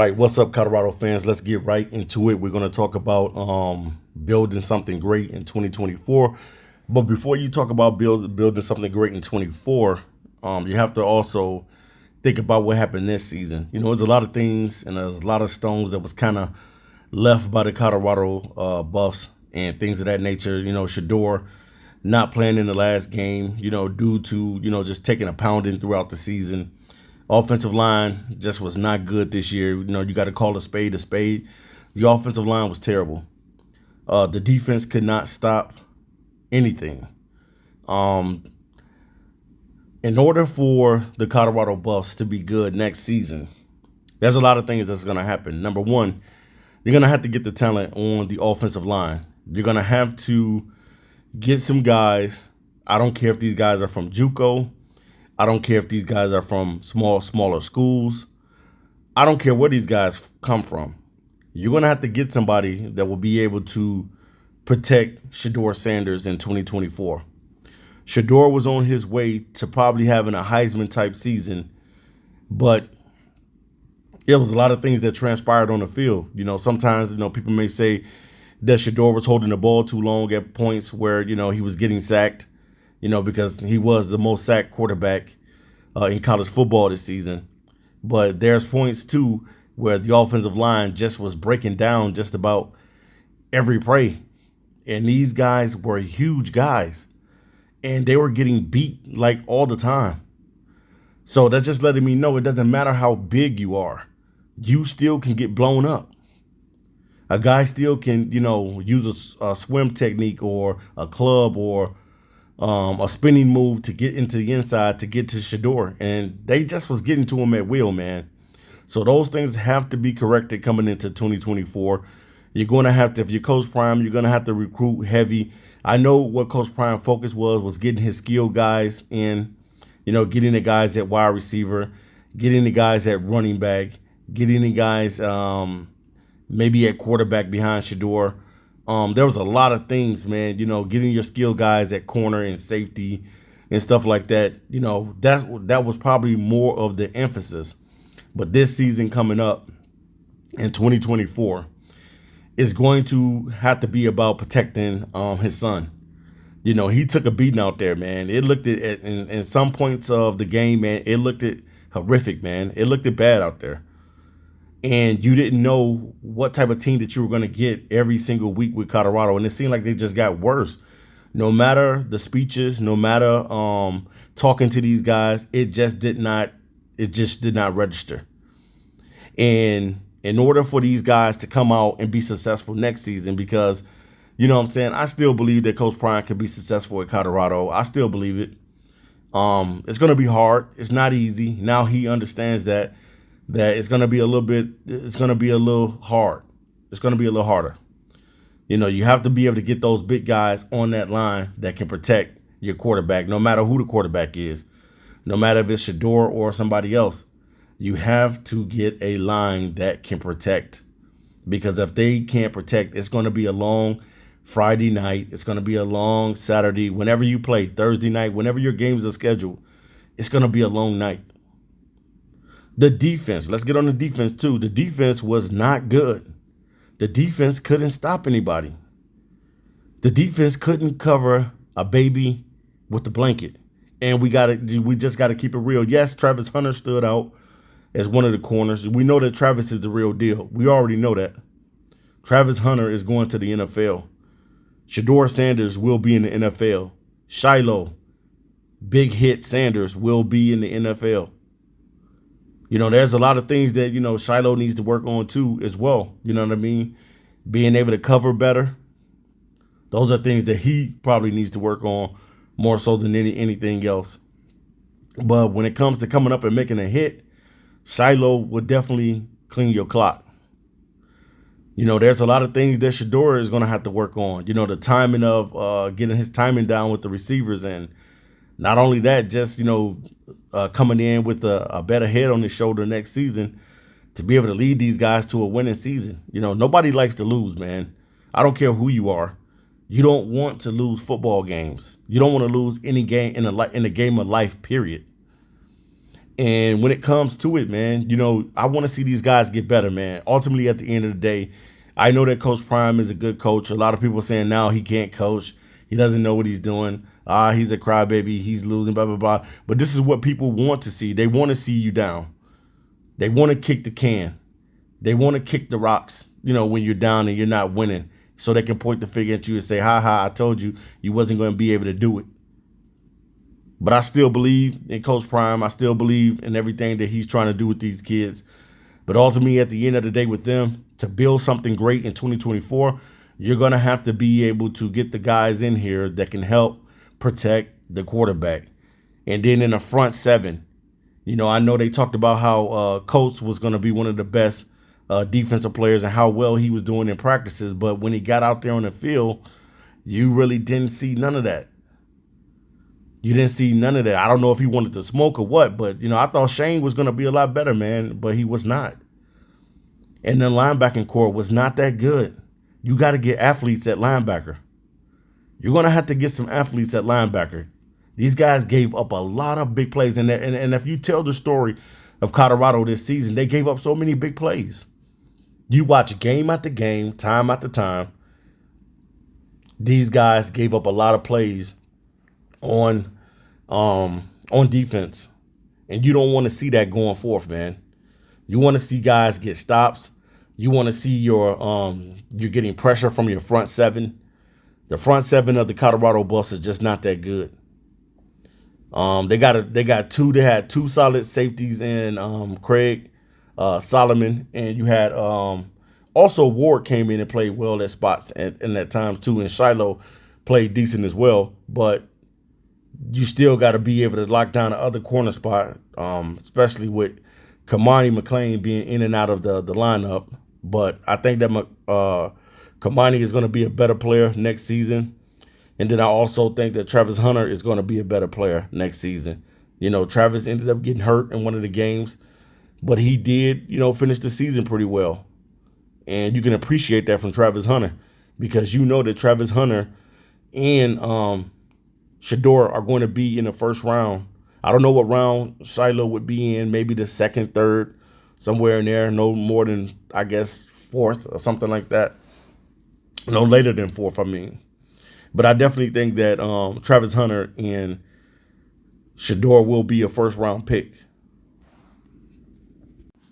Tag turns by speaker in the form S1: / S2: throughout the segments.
S1: right, what's up, Colorado fans? Let's get right into it. We're going to talk about building something great in 2024. But before you talk about building something great in 24, you have to also think about what happened this season. There's a lot of things and there's a lot of stones that was kind of left by the Colorado Buffs and things of that nature. Shador not playing in the last game, due to, just taking a pounding throughout the season. Offensive line just was not good this year. You got to call a spade a spade. The offensive line was terrible. The defense could not stop anything. Um, in order for the Colorado Buffs to be good next season, there's a lot of things that's going to happen. Number one, you're going to have to get the talent on the offensive line. You're going to have to get some guys. I don't care if these guys are from JUCO. I don't care if these guys are from smaller schools. I don't care where these guys come from. You're going to have to get somebody that will be able to protect Shedeur Sanders in 2024. Shedeur was on his way to probably having a Heisman type season, but it was a lot of things that transpired on the field. Sometimes, people may say that Shedeur was holding the ball too long at points where, he was getting sacked, because he was the most sacked quarterback in college football this season. But there's points, too, where the offensive line just was breaking down just about every play. And these guys were huge guys, and they were getting beat like all the time. So that's just letting me know it doesn't matter how big you are. You still can get blown up. A guy still can, use a swim technique or a club or a spinning move to get into the inside to get to Shedeur. And they just was getting to him at will, man. So those things have to be corrected coming into 2024. You're going to have to, if you're Coach Prime, you're going to have to recruit heavy. I know what Coach Prime focus was getting his skilled guys in, getting the guys at wide receiver, getting the guys at running back, getting the guys maybe at quarterback behind Shedeur. There was a lot of things, man, getting your skilled guys at corner and safety and stuff like that. That was probably more of the emphasis. But this season coming up in 2024 is going to have to be about protecting his son. He took a beating out there, man. It looked at in some points of the game, man, it looked at horrific, man. It looked at bad out there. And you didn't know what type of team that you were going to get every single week with Colorado. And it seemed like they just got worse. No matter the speeches, no matter talking to these guys, it just did not register. And in order for these guys to come out and be successful next season, because, I still believe that Coach Prime could be successful at Colorado. I still believe it. It's going to be hard. It's not easy. Now he understands that it's going to be a little hard. It's going to be a little harder. You have to be able to get those big guys on that line that can protect your quarterback, no matter who the quarterback is, no matter if it's Shedeur or somebody else. You have to get a line that can protect, because if they can't protect, it's going to be a long Friday night. It's going to be a long Saturday. Whenever you play, Thursday night, whenever your games are scheduled, it's going to be a long night. The defense, let's get on the defense too. The defense was not good. The defense couldn't stop anybody. The defense couldn't cover a baby with the blanket. And we just got to keep it real. Yes, Travis Hunter stood out as one of the corners. We know that Travis is the real deal. We already know that. Travis Hunter is going to the NFL. Shedeur Sanders will be in the NFL. Shiloh, big hit Sanders, will be in the NFL. There's a lot of things that, Shiloh needs to work on too as well. You know what I mean? Being able to cover better. Those are things that he probably needs to work on more so than anything else. But when it comes to coming up and making a hit, Shiloh will definitely clean your clock. There's a lot of things that Shedeur is going to have to work on. The timing of getting his timing down with the receivers. And not only that, just, coming in with a better head on his shoulder next season to be able to lead these guys to a winning season. Nobody likes to lose, man. I don't care who you are. You don't want to lose football games. You don't want to lose any game in the game of life, period. And when it comes to it, man, I want to see these guys get better, man. Ultimately, at the end of the day, I know that Coach Prime is a good coach. A lot of people saying now he can't coach. He doesn't know what he's doing. He's a crybaby. He's losing, blah, blah, blah. But this is what people want to see. They want to see you down. They want to kick the can. They want to kick the rocks, when you're down and you're not winning, so they can point the finger at you and say, ha, ha, I told you you wasn't going to be able to do it. But I still believe in Coach Prime. I still believe in everything that he's trying to do with these kids. But ultimately, at the end of the day with them, to build something great in 2024, you're going to have to be able to get the guys in here that can help protect the quarterback. And then in the front seven, I know they talked about how Coates was going to be one of the best defensive players and how well he was doing in practices. But when he got out there on the field, you really didn't see none of that. You didn't see none of that. I don't know if he wanted to smoke or what, but, I thought Shane was going to be a lot better, man, but he was not. And the linebacking core was not that good. You got to get athletes at linebacker. You're going to have to get some athletes at linebacker. These guys gave up a lot of big plays. And if you tell the story of Colorado this season, they gave up so many big plays. You watch game after game, time after time. These guys gave up a lot of plays on defense. And you don't want to see that going forth, man. You want to see guys get stops. You want to see you're getting pressure from your front seven. The front seven of the Colorado Buffs is just not that good. They had two solid safeties in Craig Solomon, and you had also Ward came in and played well at spots and at times too, and Shiloh played decent as well. But you still got to be able to lock down the other corner spot, especially with Kamani McLean being in and out of the lineup. But I think that Kamani is going to be a better player next season. And then I also think that Travis Hunter is going to be a better player next season. Travis ended up getting hurt in one of the games, but he did, finish the season pretty well. And you can appreciate that from Travis Hunter because you know that Travis Hunter and Shedeur are going to be in the first round. I don't know what round Shiloh would be in, maybe the second, third, somewhere in there, no more than, I guess, fourth or something like that. No later than fourth, I mean. But I definitely think that Travis Hunter and Shedeur will be a first-round pick,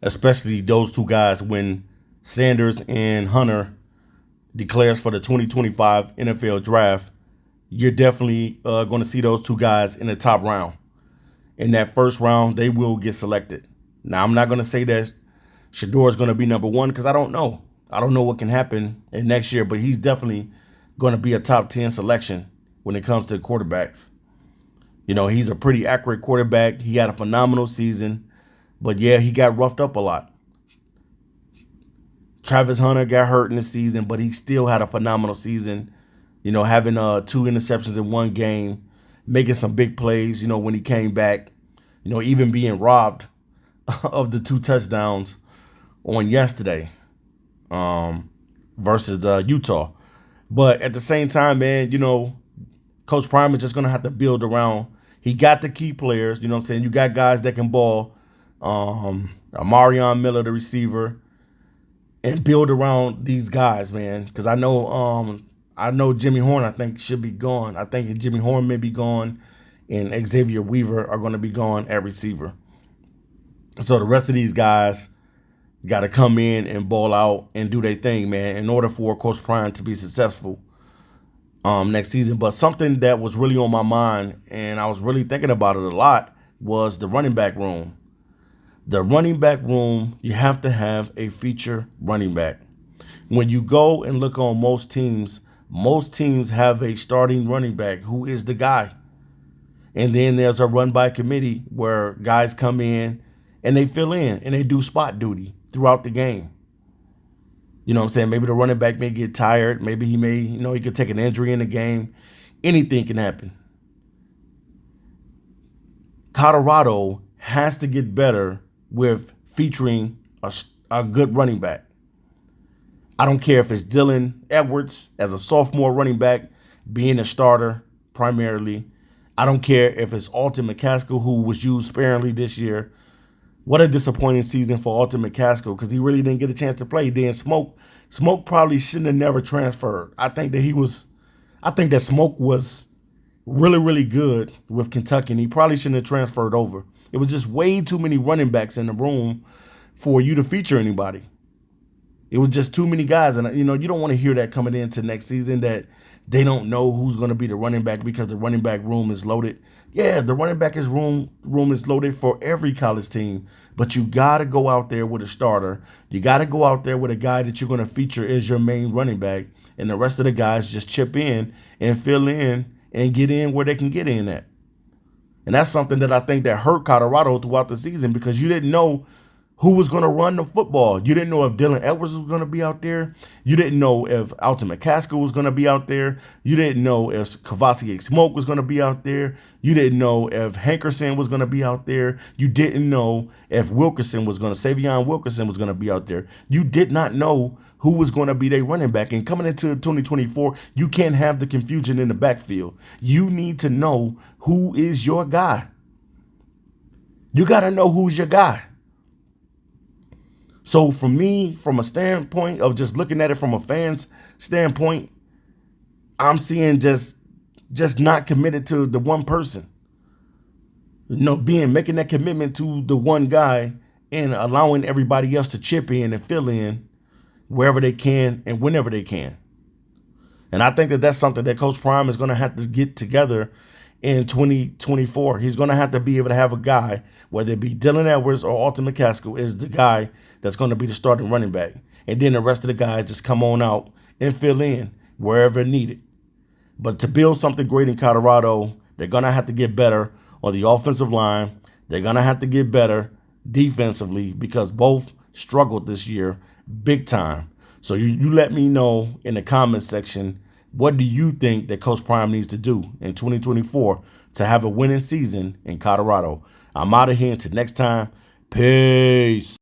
S1: especially those two guys when Sanders and Hunter declares for the 2025 NFL Draft. You're definitely going to see those two guys in the top round. In that first round, they will get selected. Now, I'm not going to say that Shedeur is going to be number one because I don't know. I don't know what can happen in next year, but he's definitely going to be a top 10 selection when it comes to quarterbacks. He's a pretty accurate quarterback. He had a phenomenal season, but yeah, he got roughed up a lot. Travis Hunter got hurt in the season, but he still had a phenomenal season. Having 2 interceptions in one game, making some big plays, when he came back, even being robbed of the 2 touchdowns on yesterday versus Utah. But at the same time, man, Coach Prime is just going to have to build around. He got the key players, you know what I'm saying? You got guys that can ball, Marion Miller, the receiver, and build around these guys, man. Because I know Jimmy Horn, I think, should be gone. I think Jimmy Horn may be gone, and Xavier Weaver are going to be gone at receiver. So the rest of these guys got to come in and ball out and do their thing, man, in order for Coach Prime to be successful next season. But something that was really on my mind, and I was really thinking about it a lot, was the running back room. The running back room, you have to have a feature running back. When you go and look on most teams have a starting running back who is the guy. And then there's a run by committee where guys come in and they fill in and they do spot duty throughout the game. You know what I'm saying? Maybe the running back may get tired. Maybe he could take an injury in the game. Anything can happen. Colorado has to get better with featuring a good running back. I don't care if it's Dylan Edwards as a sophomore running back being a starter primarily. I don't care if it's Alton McCaskill, who was used sparingly this year, What a disappointing season for Alton McCaskill because he really didn't get a chance to play. Then Smoke probably shouldn't have never transferred. I think that Smoke was really, really good with Kentucky, and he probably shouldn't have transferred over. It was just way too many running backs in the room for you to feature anybody. It was just too many guys, and you don't want to hear that coming into next season that they don't know who's going to be the running back because the running back room is loaded. Yeah, the running back room is loaded for every college team, but you got to go out there with a starter. You got to go out there with a guy that you're going to feature as your main running back, and the rest of the guys just chip in and fill in and get in where they can get in at. And that's something that I think that hurt Colorado throughout the season because you didn't know who was going to run the football. You didn't know if Dylan Edwards was going to be out there. You didn't know if Alton McCaskill was going to be out there. You didn't know if Kavosiey Smoke was going to be out there. You didn't know if Hankerson was going to be out there. You didn't know if Savion Wilkerson was going to be out there. You did not know who was going to be their running back. And coming into 2024, you can't have the confusion in the backfield. You need to know who is your guy. You got to know who's your guy. So for me, from a standpoint of just looking at it from a fan's standpoint, I'm seeing just not committed to the one person. Making that commitment to the one guy and allowing everybody else to chip in and fill in wherever they can and whenever they can. And I think that that's something that Coach Prime is going to have to get together in 2024. He's going to have to be able to have a guy, whether it be Dylan Edwards or Alton McCaskill, is the guy that's going to be the starting running back. And then the rest of the guys just come on out and fill in wherever needed. But to build something great in Colorado, they're going to have to get better on the offensive line. They're going to have to get better defensively because both struggled this year big time. So you let me know in the comments section, what do you think that Coach Prime needs to do in 2024 to have a winning season in Colorado? I'm out of here until next time. Peace.